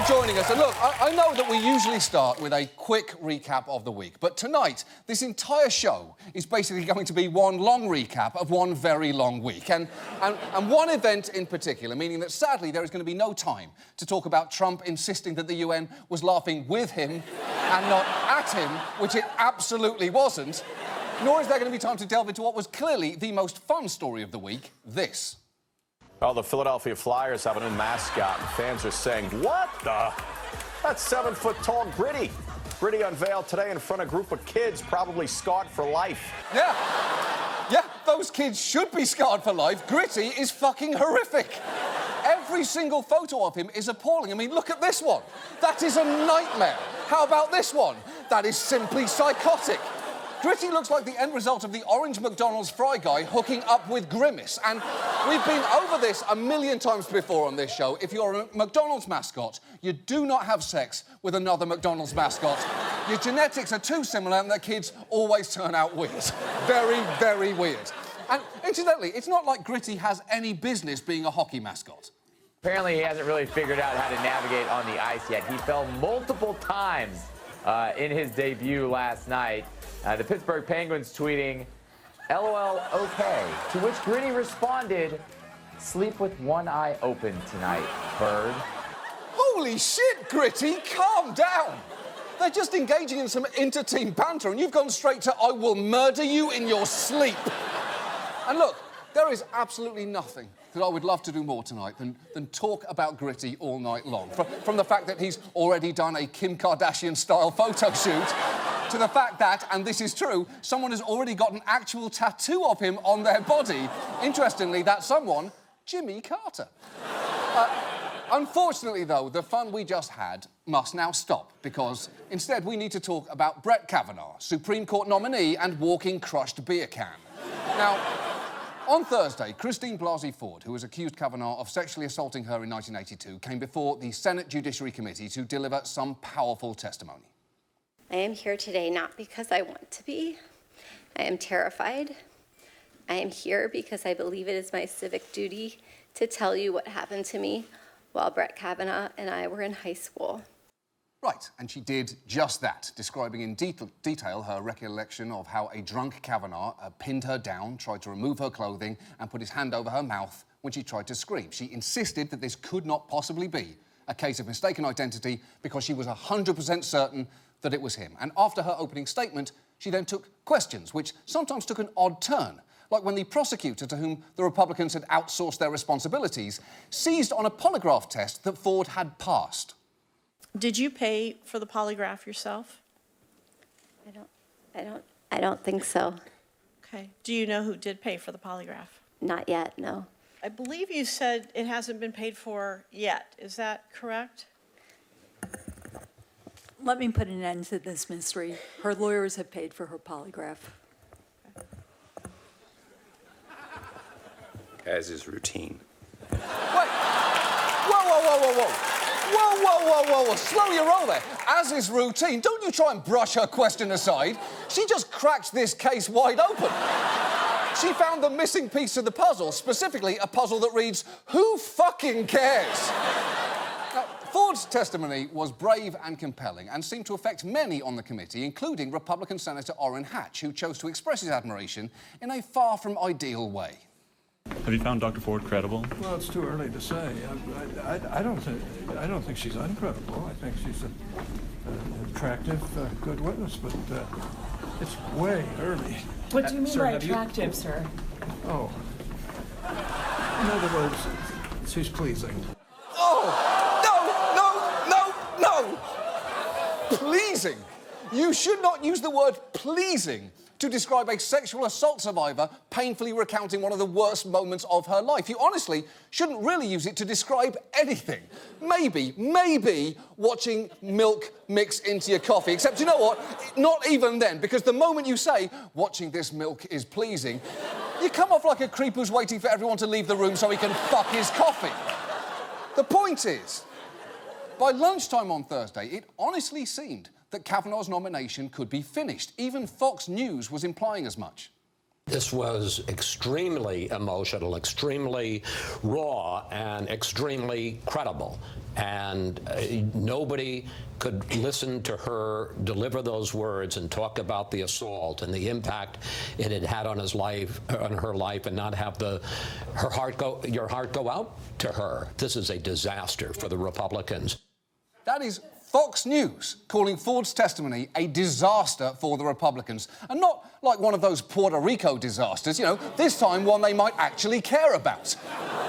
joining us. And look, I know that we usually start with a quick recap of the week, but tonight, this entire show is basically going to be one long recap of one very long week. And one event in particular, meaning that sadly there is going to be no time to talk about Trump insisting that the UN was laughing with him and not at him, which it absolutely wasn't. Nor is there going to be time to delve into what was clearly the most fun story of the week, this. Well, the Philadelphia Flyers have a new mascot, and fans are saying, what the? That's 7-foot-tall Gritty. Gritty unveiled today in front of a group of kids, probably scarred for life. Yeah, those kids should be scarred for life. Gritty is fucking horrific. Every single photo of him is appalling. I mean, look at this one. That is a nightmare. How about this one? That is simply psychotic. Gritty looks like the end result of the orange McDonald's fry guy hooking up with Grimace. And we've been over this a million times before on this show. If you're a McDonald's mascot, you do not have sex with another McDonald's mascot. Your genetics are too similar and their kids always turn out weird. Very, very weird. And incidentally, it's not like Gritty has any business being a hockey mascot. Apparently, he hasn't really figured out how to navigate on the ice yet. He fell multiple times in his debut last night. The Pittsburgh Penguins tweeting, LOL, okay. To which Gritty responded, sleep with one eye open tonight, bird. Holy shit, Gritty, calm down. They're just engaging in some inter-team banter and you've gone straight to I will murder you in your sleep. And look, there is absolutely nothing that I would love to do more tonight than talk about Gritty all night long. From the fact that he's already done a Kim Kardashian-style photo shoot to the fact that, and this is true, someone has already got an actual tattoo of him on their body. Interestingly, that someone, Jimmy Carter. Unfortunately, though, the fun we just had must now stop because instead we need to talk about Brett Kavanaugh, Supreme Court nominee and walking crushed beer can. Now, on Thursday, Christine Blasey Ford, who was accused Kavanaugh of sexually assaulting her in 1982, came before the Senate Judiciary Committee to deliver some powerful testimony. I am here today not because I want to be. I am terrified. I am here because I believe it is my civic duty to tell you what happened to me while Brett Kavanaugh and I were in high school. Right, and she did just that, describing in detail her recollection of how a drunk Kavanaugh pinned her down, tried to remove her clothing and put his hand over her mouth when she tried to scream. She insisted that this could not possibly be a case of mistaken identity because she was 100% certain that it was him. And after her opening statement, she then took questions, which sometimes took an odd turn, like when the prosecutor to whom the Republicans had outsourced their responsibilities seized on a polygraph test that Ford had passed. Did you pay for the polygraph yourself? I don't think so. Okay. Do you know who did pay for the polygraph? Not yet, no. I believe you said it hasn't been paid for yet. Is that correct? Let me put an end to this mystery. Her lawyers have paid for her polygraph. As is routine. Wait! Whoa. Slow your roll there. As is routine. Don't you try and brush her question aside. She just cracked this case wide open. She found the missing piece of the puzzle, specifically a puzzle that reads, who fucking cares? Now, Ford's testimony was brave and compelling and seemed to affect many on the committee, including Republican Senator Orrin Hatch, who chose to express his admiration in a far from ideal way. Have you found Dr. Ford credible? Well, it's too early to say. I don't think she's uncredible. I think she's an attractive, good witness, but it's way early. What do you mean by attractive, sir? Oh. In other words, she's pleasing. Oh! No! Pleasing? You should not use the word pleasing to describe a sexual assault survivor painfully recounting one of the worst moments of her life. You honestly shouldn't really use it to describe anything. Maybe watching milk mix into your coffee. Except, you know what? Not even then, because the moment you say, watching this milk is pleasing, you come off like a creep who's waiting for everyone to leave the room so he can fuck his coffee. The point is, by lunchtime on Thursday, it honestly seemed that Kavanaugh's nomination could be finished. Even Fox News was implying as much. This was extremely emotional, extremely raw, and extremely credible. And nobody could listen to her deliver those words and talk about the assault and the impact it had had on his life, on her life, and not have your heart go out to her. This is a disaster for the Republicans. That is Fox News calling Ford's testimony a disaster for the Republicans. And not like one of those Puerto Rico disasters, you know, this time one they might actually care about.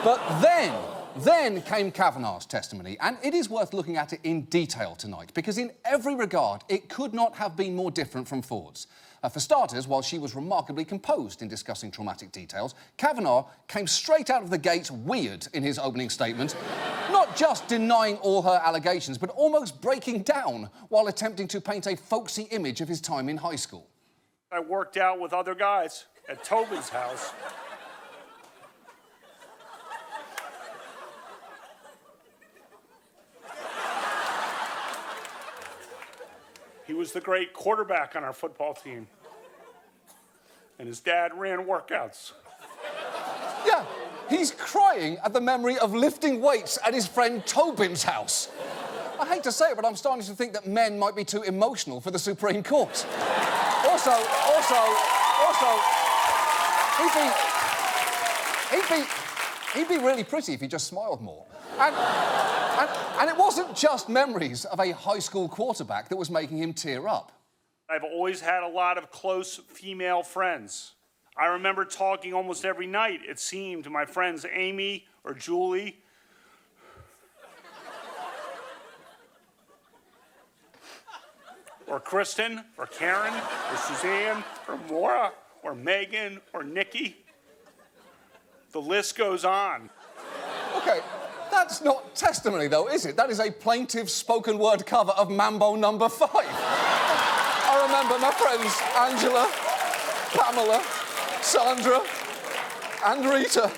But then came Kavanaugh's testimony, and it is worth looking at it in detail tonight, because in every regard, it could not have been more different from Ford's. For starters, while she was remarkably composed in discussing traumatic details, Kavanaugh came straight out of the gates weird in his opening statement, not just denying all her allegations, but almost breaking down while attempting to paint a folksy image of his time in high school. I worked out with other guys at Tobin's house. He was the great quarterback on our football team. And his dad ran workouts. Yeah, he's crying at the memory of lifting weights at his friend Tobin's house. I hate to say it, but I'm starting to think that men might be too emotional for the Supreme Court. Also, he'd be really pretty if he just smiled more. And it wasn't just memories of a high school quarterback that was making him tear up. I've always had a lot of close female friends. I remember talking almost every night, it seemed, to my friends Amy or Julie. Or Kristen, or Karen, or Suzanne, or Maura, or Megan, or Nikki. The list goes on. Okay, that's not testimony, though, is it? That is a plaintive spoken word cover of Mambo No. 5. I remember my friends Angela, Pamela, Sandra, and Rita.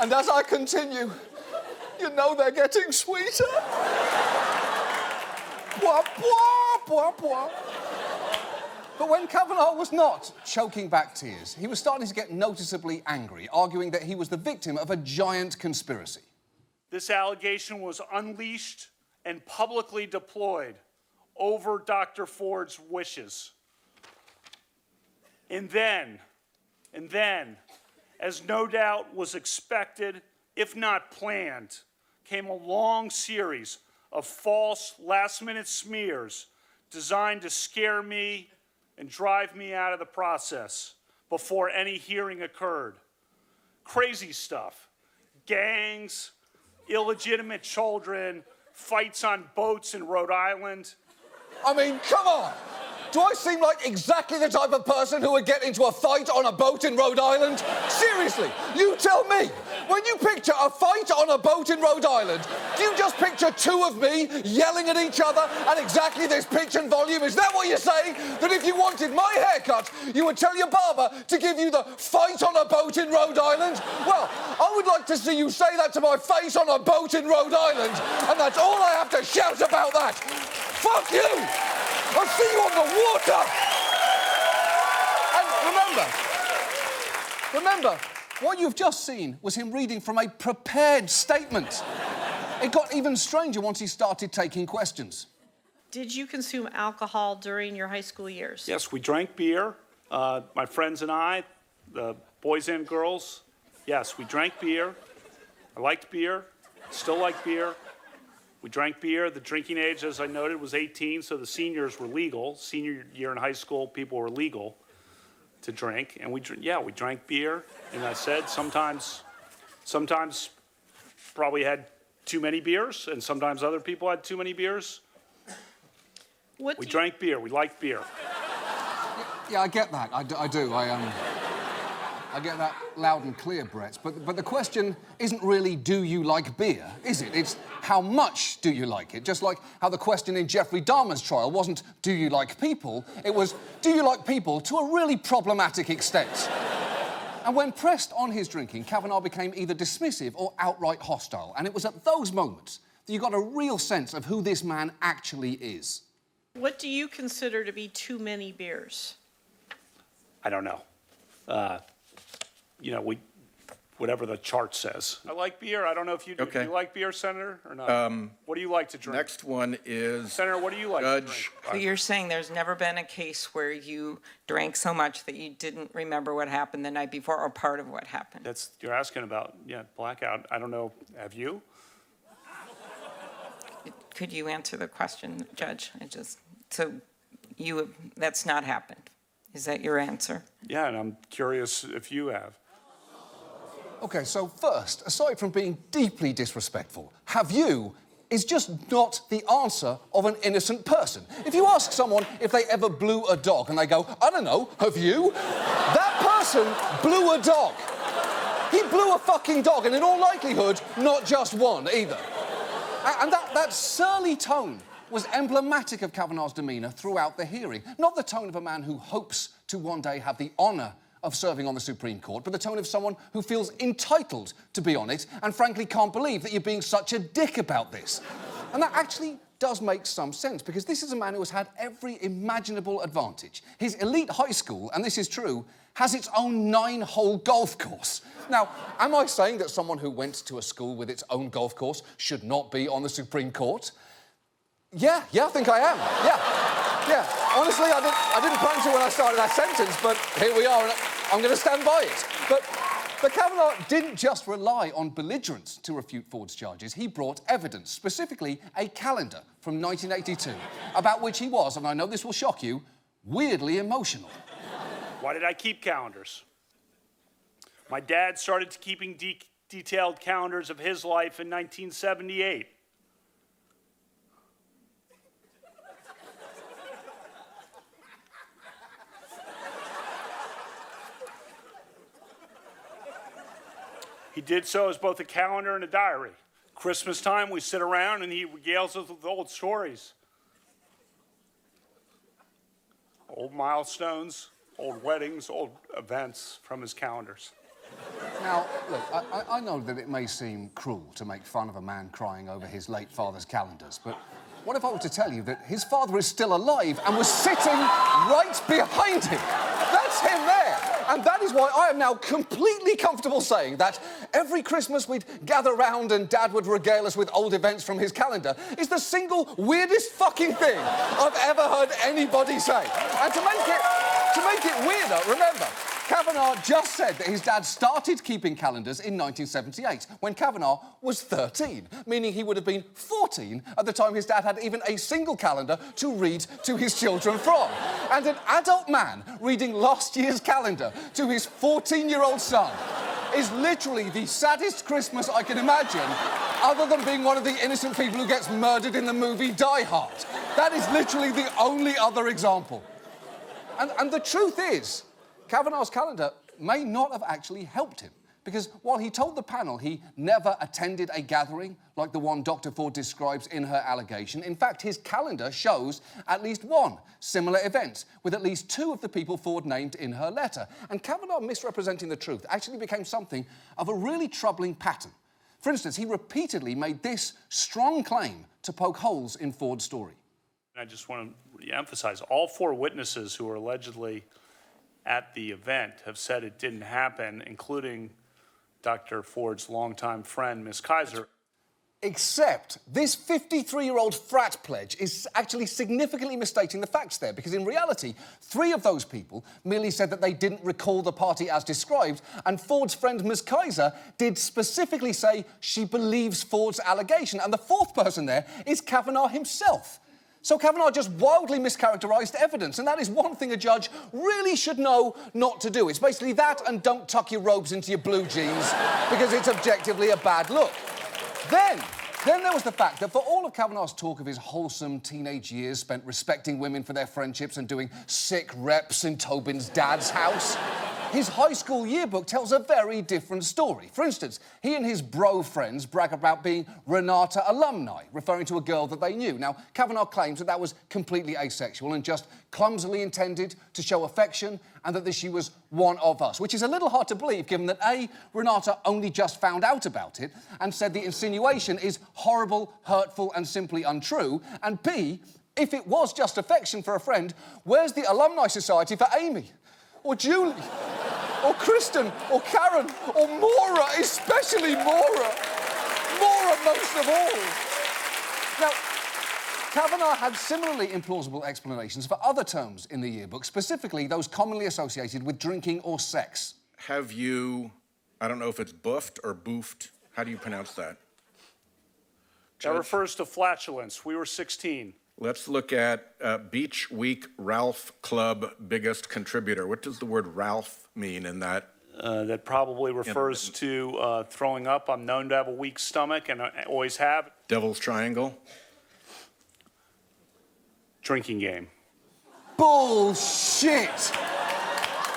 And as I continue, you know they're getting sweeter. Bwah, bwah, bwah, bwah. But when Kavanaugh was not choking back tears, he was starting to get noticeably angry, arguing that he was the victim of a giant conspiracy. This allegation was unleashed and publicly deployed over Dr. Ford's wishes. And then, as no doubt was expected, if not planned, came a long series of false last-minute smears designed to scare me and drive me out of the process before any hearing occurred. Crazy stuff. Gangs, illegitimate children, fights on boats in Rhode Island. I mean, come on! Do I seem like exactly the type of person who would get into a fight on a boat in Rhode Island? Seriously, you tell me. When you picture a fight on a boat in Rhode Island, do you just picture two of me yelling at each other at exactly this pitch and volume? Is that what you're saying? That if you wanted my haircut, you would tell your barber to give you the fight on a boat in Rhode Island? Well, I would like to see you say that to my face on a boat in Rhode Island, and that's all I have to shout about that. Fuck you! I'll see you on the water! And remember, what you've just seen was him reading from a prepared statement. It got even stranger once he started taking questions. Did you consume alcohol during your high school years? Yes, we drank beer. My friends and I, the boys and girls, yes, we drank beer. I liked beer, still like beer. We drank beer. The drinking age, as I noted, was 18, so the seniors were legal. Senior year in high school, people were legal to drink. And we drank beer. And I said sometimes probably had too many beers, and sometimes other people had too many beers. We drank beer. We liked beer. Yeah, I get that. I do. I get that loud and clear, Brett. But the question isn't really, do you like beer, is it? It's how much do you like it? Just like how the question in Jeffrey Dahmer's trial wasn't, do you like people? It was, do you like people to a really problematic extent? And when pressed on his drinking, Kavanaugh became either dismissive or outright hostile. And it was at those moments that you got a real sense of who this man actually is. What do you consider to be too many beers? I don't know. Whatever the chart says. I like beer. I don't know if you do. Okay. Do you like beer, Senator, or not? What do you like to drink? Next one is Senator, what do you like to drink? Judge. So you're saying there's never been a case where you drank so much that you didn't remember what happened the night before or part of what happened? You're asking about, blackout. I don't know. Have you? Could you answer the question, Judge? That's not happened. Is that your answer? Yeah, and I'm curious if you have. OK, so first, aside from being deeply disrespectful, have you is just not the answer of an innocent person. If you ask someone if they ever blew a dog and they go, I don't know, have you? That person blew a dog. He blew a fucking dog, and in all likelihood, not just one either. And that surly tone was emblematic of Kavanaugh's demeanour throughout the hearing. Not the tone of a man who hopes to one day have the honour of serving on the Supreme Court, but the tone of someone who feels entitled to be on it and frankly can't believe that you're being such a dick about this. And that actually does make some sense, because this is a man who has had every imaginable advantage. His elite high school, and this is true, has its own 9-hole golf course. Now, am I saying that someone who went to a school with its own golf course should not be on the Supreme Court? Yeah, I think I am. Yeah. Honestly, I didn't plan to when I started that sentence, but here we are, and I'm going to stand by it. But Kavanaugh didn't just rely on belligerence to refute Ford's charges. He brought evidence, specifically a calendar from 1982, about which he was, and I know this will shock you, weirdly emotional. Why did I keep calendars? My dad started keeping detailed calendars of his life in 1978. He did so as both a calendar and a diary. Christmas time, we sit around and he regales us with old stories. Old milestones, old weddings, old events from his calendars. Now, look, I know that it may seem cruel to make fun of a man crying over his late father's calendars, but what if I were to tell you that his father is still alive and was sitting right behind him? That's him there. And that is why I am now completely comfortable saying that every Christmas we'd gather round and Dad would regale us with old events from his calendar is the single weirdest fucking thing I've ever heard anybody say. And to make it weirder, remember, Kavanaugh just said that his dad started keeping calendars in 1978, when Kavanaugh was 13, meaning he would have been 14 at the time his dad had even a single calendar to read to his children from. And an adult man reading last year's calendar to his 14-year-old son is literally the saddest Christmas I can imagine, other than being one of the innocent people who gets murdered in the movie Die Hard. That is literally the only other example. And the truth is, Kavanaugh's calendar may not have actually helped him, because while he told the panel he never attended a gathering like the one Dr. Ford describes in her allegation, in fact, his calendar shows at least one similar event, with at least 2 of the people Ford named in her letter. And Kavanaugh misrepresenting the truth actually became something of a really troubling pattern. For instance, he repeatedly made this strong claim to poke holes in Ford's story. I just want to emphasize, all 4 witnesses who are allegedly at the event have said it didn't happen, including Dr. Ford's longtime friend, Ms. Kaiser. Except this 53-year-old frat pledge is actually significantly misstating the facts there, because in reality, 3 of those people merely said that they didn't recall the party as described, and Ford's friend, Ms. Kaiser, did specifically say she believes Ford's allegation, and the 4th person there is Kavanaugh himself. So Kavanaugh just wildly mischaracterised evidence, and that is one thing a judge really should know not to do. It's basically that and don't tuck your robes into your blue jeans, because it's objectively a bad look. Then there was the fact that for all of Kavanaugh's talk of his wholesome teenage years spent respecting women for their friendships and doing sick reps in Tobin's dad's house, his high school yearbook tells a very different story. For instance, he and his bro friends brag about being Renata alumni, referring to a girl that they knew. Now, Kavanaugh claims that that was completely asexual and just clumsily intended to show affection and that she was one of us, which is a little hard to believe given that A, Renata only just found out about it and said the insinuation is horrible, hurtful and simply untrue, and B, if it was just affection for a friend, where's the Alumni Society for Amy? Or Julie? Or Kristen? Or Karen? Or Maura? Especially Maura. Maura most of all. Now, Kavanaugh had similarly implausible explanations for other terms in the yearbook, specifically those commonly associated with drinking or sex. Have you, I don't know if it's buffed or boofed. How do you pronounce that? That refers to flatulence. We were 16. Let's look at Beach Week Ralph Club biggest contributor. What does the word Ralph mean in that? That probably refers to throwing up. I'm known to have a weak stomach and I always have. Devil's Triangle. Drinking game. Bullshit!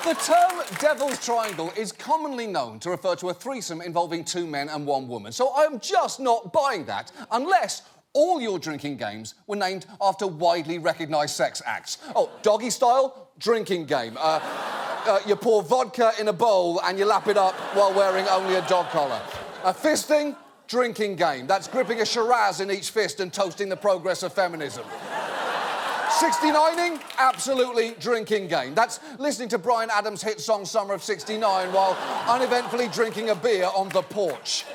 The term Devil's Triangle is commonly known to refer to a threesome involving 2 men and 1 woman, so I'm just not buying that unless all your drinking games were named after widely recognised sex acts. Oh, doggy style, drinking game. You pour vodka in a bowl and you lap it up while wearing only a dog collar. Fisting, drinking game. That's gripping a Shiraz in each fist and toasting the progress of feminism. 69ing, absolutely drinking game. That's listening to Bryan Adams' hit song Summer of 69 while uneventfully drinking a beer on the porch.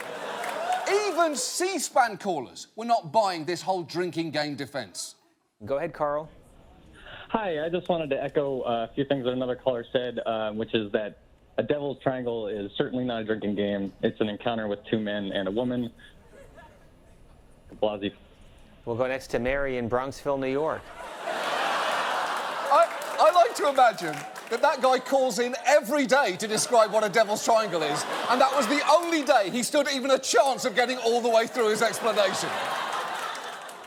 Even C-SPAN callers were not buying this whole drinking game defence. Go ahead, Carl. Hi, I just wanted to echo a few things that another caller said, which is that a Devil's Triangle is certainly not a drinking game. It's an encounter with 2 men and a woman. Blasey. We'll go next to Mary in Bronxville, New York. I like to imagine that guy calls in every day to describe what a Devil's Triangle is, and that was the only day he stood even a chance of getting all the way through his explanation.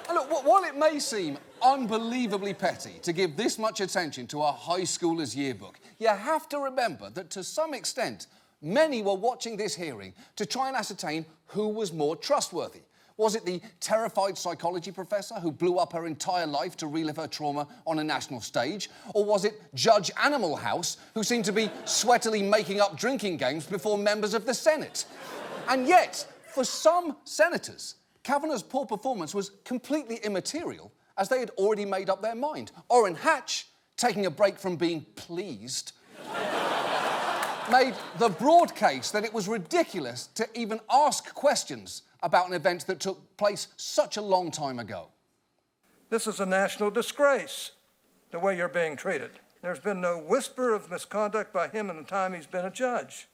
And look, while it may seem unbelievably petty to give this much attention to a high schooler's yearbook, you have to remember that to some extent, many were watching this hearing to try and ascertain who was more trustworthy. Was it the terrified psychology professor who blew up her entire life to relive her trauma on a national stage? Or was it Judge Animal House, who seemed to be sweatily making up drinking games before members of the Senate? And yet, for some senators, Kavanaugh's poor performance was completely immaterial, as they had already made up their mind. Orrin Hatch, taking a break from being pleased, made the broad case that it was ridiculous to even ask questions about an event that took place such a long time ago. This is a national disgrace, the way you're being treated. There's been no whisper of misconduct by him in the time he's been a judge.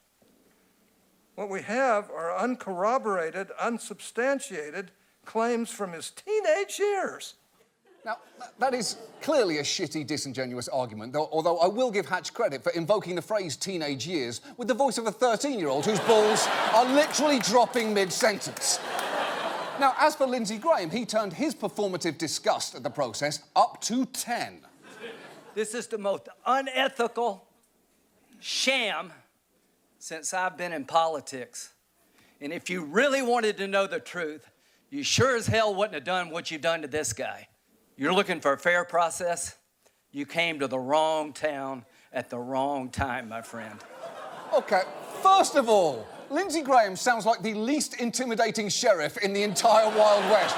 What we have are uncorroborated, unsubstantiated claims from his teenage years. Now, that is clearly a shitty, disingenuous argument, although I will give Hatch credit for invoking the phrase teenage years with the voice of a 13-year-old whose balls are literally dropping mid-sentence. Now, as for Lindsey Graham, he turned his performative disgust at the process up to 10. This is the most unethical sham since I've been in politics. And if you really wanted to know the truth, you sure as hell wouldn't have done what you've done to this guy. You're looking for a fair process? You came to the wrong town at the wrong time, my friend. OK, first of all, Lindsey Graham sounds like the least intimidating sheriff in the entire Wild West.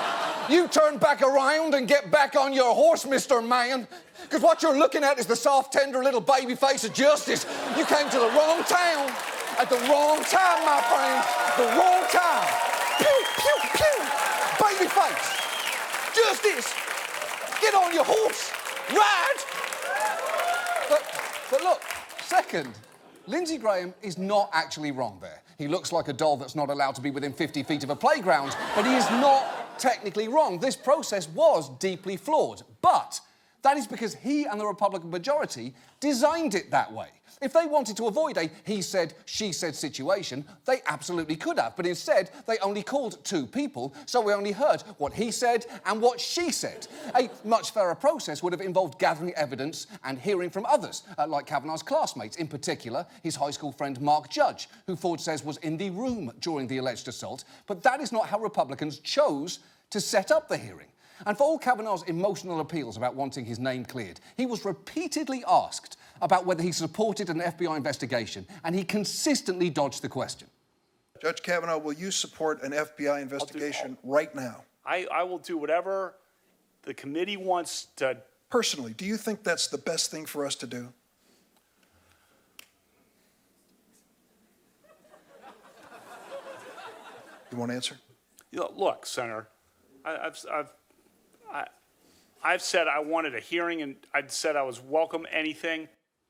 You turn back around and get back on your horse, Mr. Man, because what you're looking at is the soft, tender little baby face of justice. You came to the wrong town at the wrong time, my friend. The wrong time. Pew, pew, pew. Baby face. Justice. Get on your horse. Ride. But look, second, Lindsey Graham is not actually wrong there. He looks like a doll that's not allowed to be within 50 feet of a playground, but he is not technically wrong. This process was deeply flawed. But That is because he and the Republican majority designed it that way. If they wanted to avoid a he said, she said situation, they absolutely could have. But instead, they only called 2 people, so we only heard what he said and what she said. A much fairer process would have involved gathering evidence and hearing from others, like Kavanaugh's classmates, in particular, his high school friend Mark Judge, who Ford says was in the room during the alleged assault. But that is not how Republicans chose to set up the hearing. And for all Kavanaugh's emotional appeals about wanting his name cleared, he was repeatedly asked about whether he supported an FBI investigation, and he consistently dodged the question. Judge Kavanaugh, will you support an FBI investigation right now? I will do whatever the committee wants to. Personally, do you think that's the best thing for us to do? You want to answer? You know, look, Senator, I've said I wanted a hearing, and I've said I was welcome anything.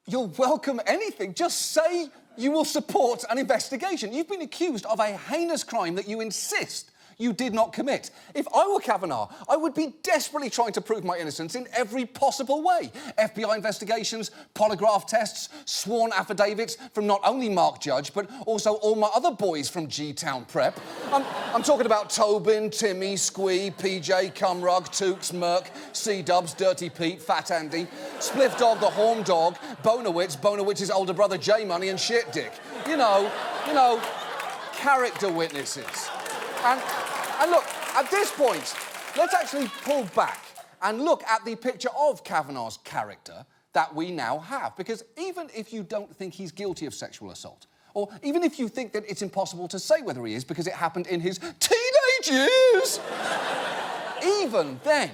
You'll welcome anything. Just say you will support an investigation. You've been accused of a heinous crime that you insist you did not commit. If I were Kavanaugh, I would be desperately trying to prove my innocence in every possible way. FBI investigations, polygraph tests, sworn affidavits from not only Mark Judge, but also all my other boys from G-Town Prep. I'm talking about Tobin, Timmy, Squee, PJ, Cumrug, Tooks, Merck, C-Dubs, Dirty Pete, Fat Andy, Spliff Dog, the Horn Dog, Bonowitz's older brother J-Money, and Shit Dick. You know, character witnesses. And look, at this point, let's actually pull back and look at the picture of Kavanaugh's character that we now have. Because even if you don't think he's guilty of sexual assault, or even if you think that it's impossible to say whether he is because it happened in his teenage years, even then,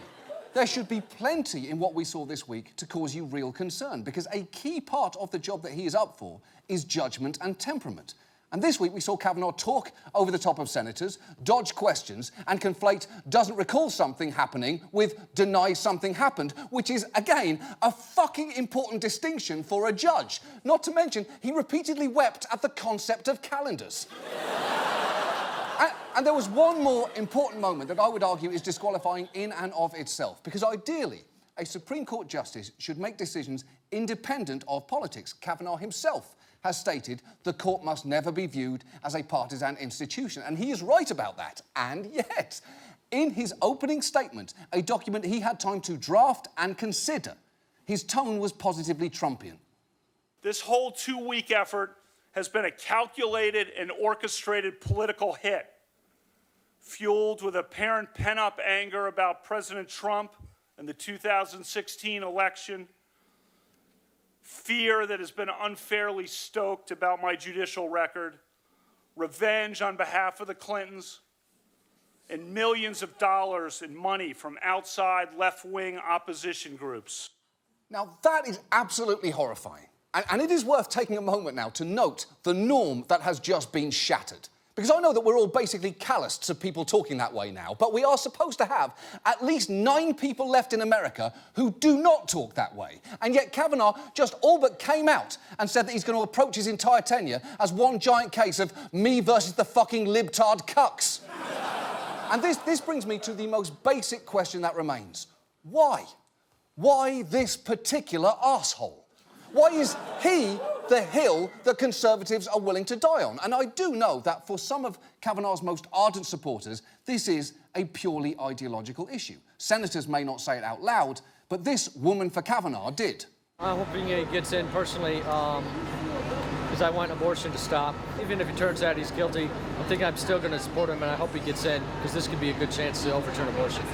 there should be plenty in what we saw this week to cause you real concern, because a key part of the job that he is up for is judgment and temperament. And this week we saw Kavanaugh talk over the top of senators, dodge questions, and conflate doesn't recall something happening with deny something happened, which is, again, a fucking important distinction for a judge. Not to mention, he repeatedly wept at the concept of calendars. And there was one more important moment that I would argue is disqualifying in and of itself, because ideally, a Supreme Court justice should make decisions independent of politics. Kavanaugh himself has stated the court must never be viewed as a partisan institution, and he is right about that. And yet, in his opening statement, a document he had time to draft and consider, his tone was positively Trumpian. This whole 2-week effort has been a calculated and orchestrated political hit, fueled with apparent pent-up anger about President Trump and the 2016 election, fear that has been unfairly stoked about my judicial record, revenge on behalf of the Clintons, and millions of dollars in money from outside left-wing opposition groups. Now, that is absolutely horrifying. And it is worth taking a moment now to note the norm that has just been shattered. Because I know that we're all basically calloused to people talking that way now, but we are supposed to have at least 9 people left in America who do not talk that way. And yet Kavanaugh just all but came out and said that he's going to approach his entire tenure as one giant case of me versus the fucking libtard cucks. And this brings me to the most basic question that remains. Why? Why this particular arsehole? Why is he the hill that Conservatives are willing to die on? And I do know that for some of Kavanaugh's most ardent supporters, this is a purely ideological issue. Senators may not say it out loud, but this woman for Kavanaugh did. I'm hoping he gets in personally because I want abortion to stop. Even if it turns out he's guilty, I think I'm still going to support him, and I hope he gets in because this could be a good chance to overturn abortion.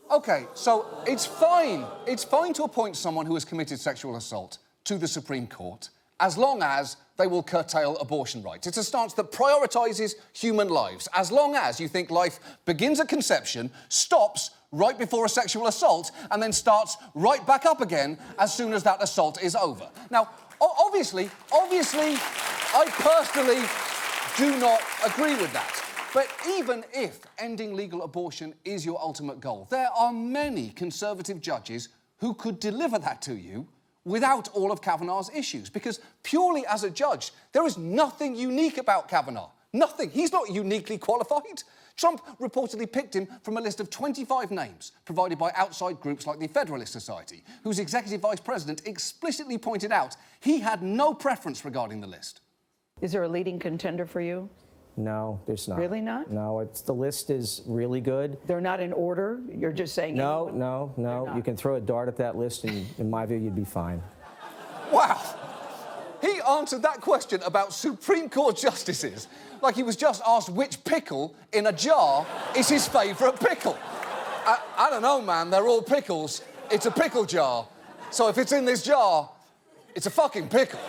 OK, so it's fine. It's fine to appoint someone who has committed sexual assault to the Supreme Court, as long as they will curtail abortion rights. It's a stance that prioritises human lives, as long as you think life begins at conception, stops right before a sexual assault, and then starts right back up again as soon as that assault is over. Now, obviously, I personally do not agree with that. But even if ending legal abortion is your ultimate goal, there are many Conservative judges who could deliver that to you without all of Kavanaugh's issues. Because purely as a judge, there is nothing unique about Kavanaugh. Nothing. He's not uniquely qualified. Trump reportedly picked him from a list of 25 names provided by outside groups like the Federalist Society, whose executive vice president explicitly pointed out he had no preference regarding the list. Is there a leading contender for you? No, there's not. Really not? No, the list is really good. They're not in order? You're just saying... No. You can throw a dart at that list, and in my view, you'd be fine. Wow. He answered that question about Supreme Court justices like he was just asked which pickle in a jar is his favourite pickle. I don't know, man. They're all pickles. It's a pickle jar. So if it's in this jar, it's a fucking pickle.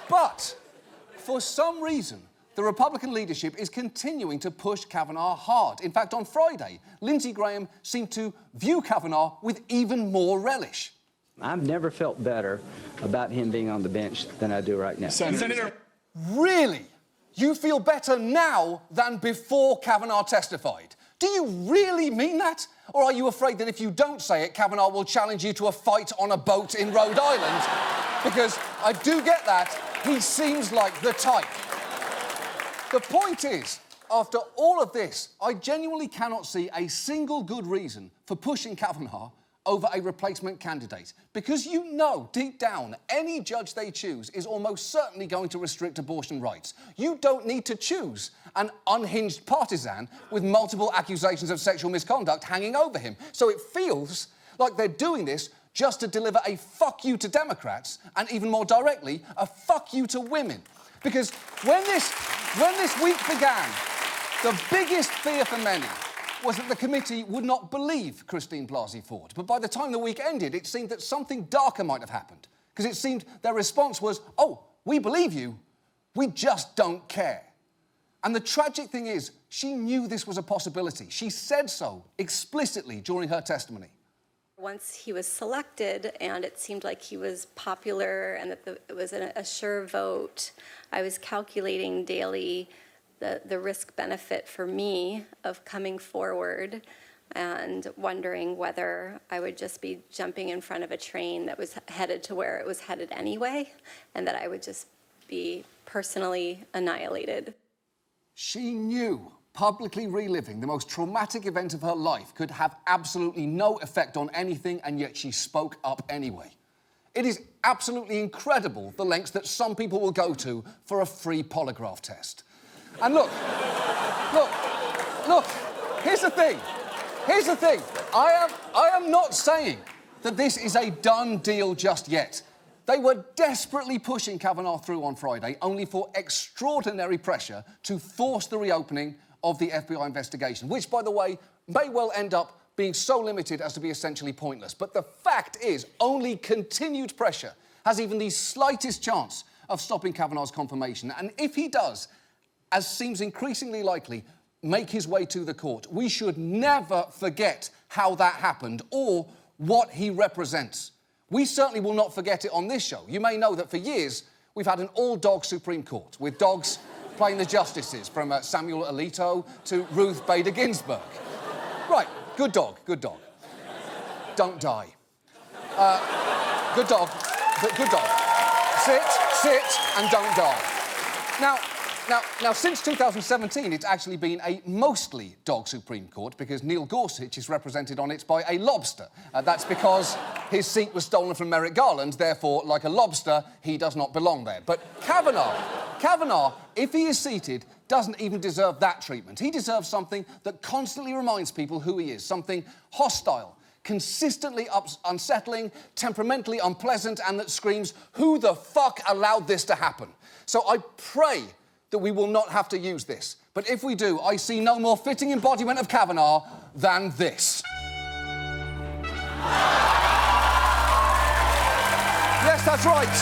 But for some reason, the Republican leadership is continuing to push Kavanaugh hard. In fact, on Friday, Lindsey Graham seemed to view Kavanaugh with even more relish. I've never felt better about him being on the bench than I do right now. Senator. Really? You feel better now than before Kavanaugh testified? Do you really mean that? Or are you afraid that if you don't say it, Kavanaugh will challenge you to a fight on a boat in Rhode Island? Because I do get that. He seems like the type. The point is, after all of this, I genuinely cannot see a single good reason for pushing Kavanaugh over a replacement candidate. Because you know, deep down, any judge they choose is almost certainly going to restrict abortion rights. You don't need to choose an unhinged partisan with multiple accusations of sexual misconduct hanging over him. So it feels like they're doing this just to deliver a fuck you to Democrats, and even more directly, a fuck you to women. Because when this week began, the biggest fear for many was that the committee would not believe Christine Blasey Ford. But by the time the week ended, it seemed that something darker might have happened. Because it seemed their response was, oh, we believe you, we just don't care. And the tragic thing is, she knew this was a possibility. She said so explicitly during her testimony. Once he was selected and it seemed like he was popular and that it was a sure vote, I was calculating daily the risk-benefit for me of coming forward and wondering whether I would just be jumping in front of a train that was headed to where it was headed anyway, and that I would just be personally annihilated. She knew publicly reliving the most traumatic event of her life could have absolutely no effect on anything, and yet she spoke up anyway. It is absolutely incredible the lengths that some people will go to for a free polygraph test. And look, here's the thing. I am not saying that this is a done deal just yet. They were desperately pushing Kavanaugh through on Friday, only for extraordinary pressure to force the reopening of the FBI investigation, which, by the way, may well end up being so limited as to be essentially pointless. But the fact is, only continued pressure has even the slightest chance of stopping Kavanaugh's confirmation. And if he does, as seems increasingly likely, make his way to the court, we should never forget how that happened or what he represents. We certainly will not forget it on this show. You may know that for years, we've had an all-dog Supreme Court, with dogs playing the justices, from Samuel Alito to Ruth Bader Ginsburg. Right, good dog. Don't die. Good dog. Sit, and don't die. Now, since 2017, it's actually been a mostly dog Supreme Court because Neil Gorsuch is represented on it by a lobster. That's because his seat was stolen from Merrick Garland, therefore, like a lobster, he does not belong there. But Kavanaugh, if he is seated, doesn't even deserve that treatment. He deserves something that constantly reminds people who he is, something hostile, consistently unsettling, temperamentally unpleasant, and that screams, who the fuck allowed this to happen? So I pray that we will not have to use this. But if we do, I see no more fitting embodiment of Kavanaugh than this. Yes, that's right.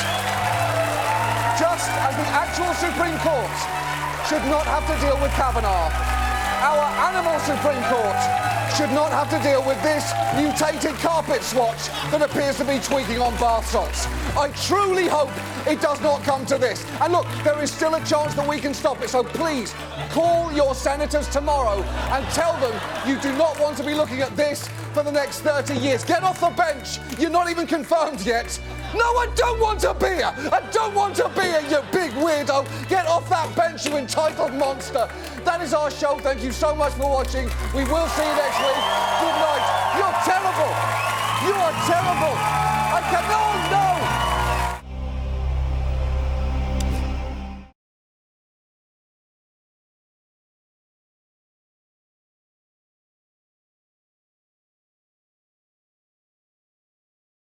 Just as the actual Supreme Court should not have to deal with Kavanaugh, our animal Supreme Court should not have to deal with this mutated carpet swatch that appears to be tweaking on bath salts. I truly hope it does not come to this. And look, there is still a chance that we can stop it, so please call your senators tomorrow and tell them you do not want to be looking at this for the next 30 years. Get off the bench. You're not even confirmed yet. No, I don't want to be here. I don't want to be here, you big weirdo. Get off that bench, you entitled monster. That is our show. Thank you so much for watching. We will see you next week. Good night. You're terrible. You are terrible. I cannot.